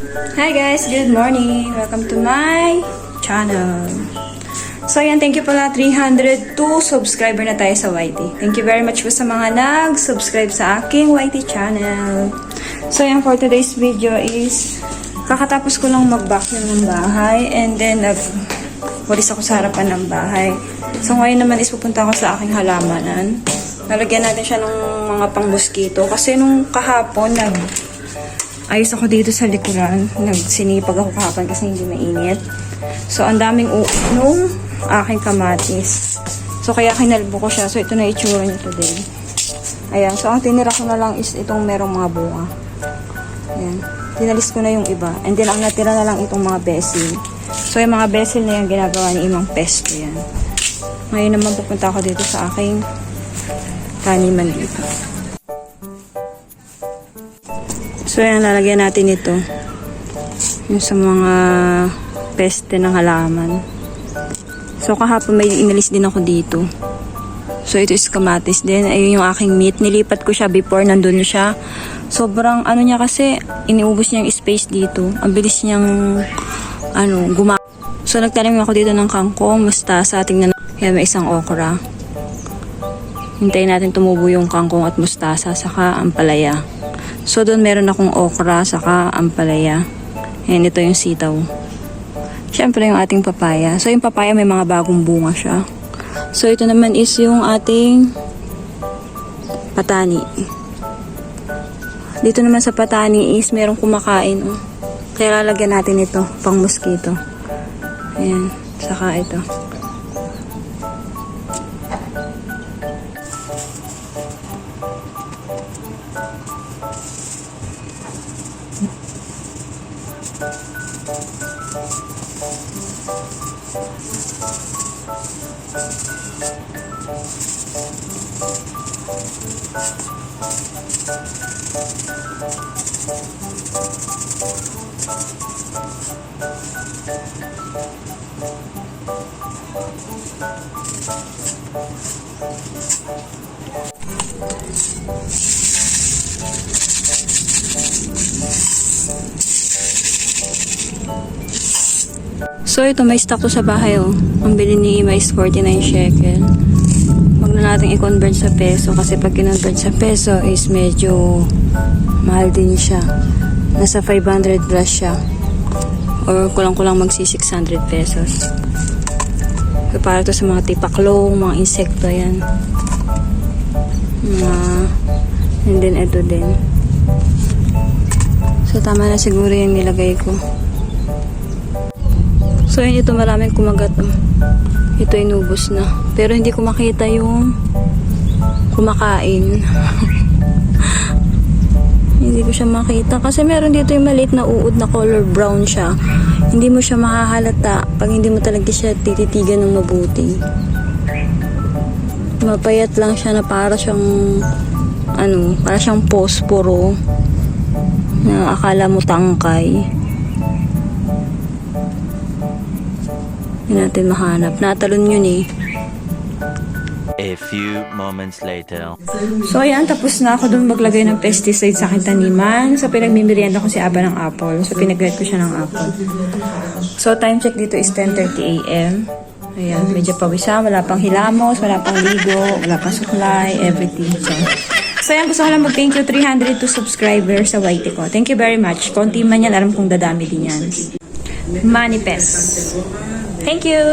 Hi guys, good morning. Welcome to my channel. So ayan, thank you pala 302 subscriber na tayo sa YT. Thank you very much po sa mga nag-subscribe sa aking YT channel. So ayan, for today's video is kakatapos ko lang mag-vacuum ng bahay and then nag-walis ako sa harapan ng bahay. So ngayon naman is pupunta ako sa aking halamanan. Nalagyan natin siya ng mga pang-mosquito kasi nung kahapon ayos ako dito sa likuran. Nagsinipag ako kahapon kasi hindi mainit. So ang daming nung aking kamatis. So kaya kinalbo ko siya. So ito na itsura niya today. Ayan. So ang tinira ko na lang is itong merong mga bunga. Ayan. Tinalis ko na yung iba. And then ang natira na lang itong mga basil. So yung mga basil na yan ginagawa ni Imang Pesto yan. Ngayon naman pupunta ako dito sa aking taniman dito. So yan, lalagyan natin ito. Yung sa mga peste ng halaman. So kahapon may inalis din ako dito. So ito is kamatis din. Ayun yung aking meat. Nilipat ko siya before nandun siya. Sobrang ano niya kasi iniubos niya yung space dito. Ang bilis niyang So nagtanim ako dito ng kangkong, mustasa, tingnan na. Yan, may isang okra. Hintayin natin tumubo yung kangkong at mustasa saka ampalaya. So doon meron akong okra saka ampalaya. Ayan, ito yung sitaw. Siyempre yung ating papaya. So yung papaya may mga bagong bunga siya. So ito naman is yung ating patani. Dito naman sa patani is merong kumakain. Oh. Kaya lalagyan natin ito pang mosquito. Ayan, saka ito. So ito may stock to sa bahay oh. Ang bili ni Ima is 49 shekel. Wag na natin i-convert sa peso kasi pag kinonvert sa peso is medyo mahal din siya. Nasa 500 plus siya. Or kulang-kulang magsi 600 pesos. So para to sa mga tipaklong, mga insekto yan. And then ito din. So tama na siguro yung nilagay ko. So yun, ito maraming kumagat. Oh. Ito inubos na. Pero hindi ko makita yung kumakain. Hindi ko siya makita. Kasi meron dito yung maliit na uod na color brown siya. Hindi mo siya makahalata pag hindi mo talaga siya tititigan ng mabuti. Mapayat lang siya na para siyang para siyang posporo na akala mo tangkay. Hindi natin mahanap. Natalon yun eh. A few moments later. So ayan, tapos na ako dun maglagay ng pesticide sa aking taniman. So pinagmimerienda ko si Aba ng apple. So pinag-guide ko siya ng apple. So time check dito is 10:30 AM. Ayan, medyo pawisan. Wala pang hilamos, wala pang ligo, wala pang supply, everything. So ayan, gusto ko lang mag-thank you 302 subscribers sa YT ko. Thank you very much. Konti man yan, alam kong dadami din yan. Manifest. Thank you!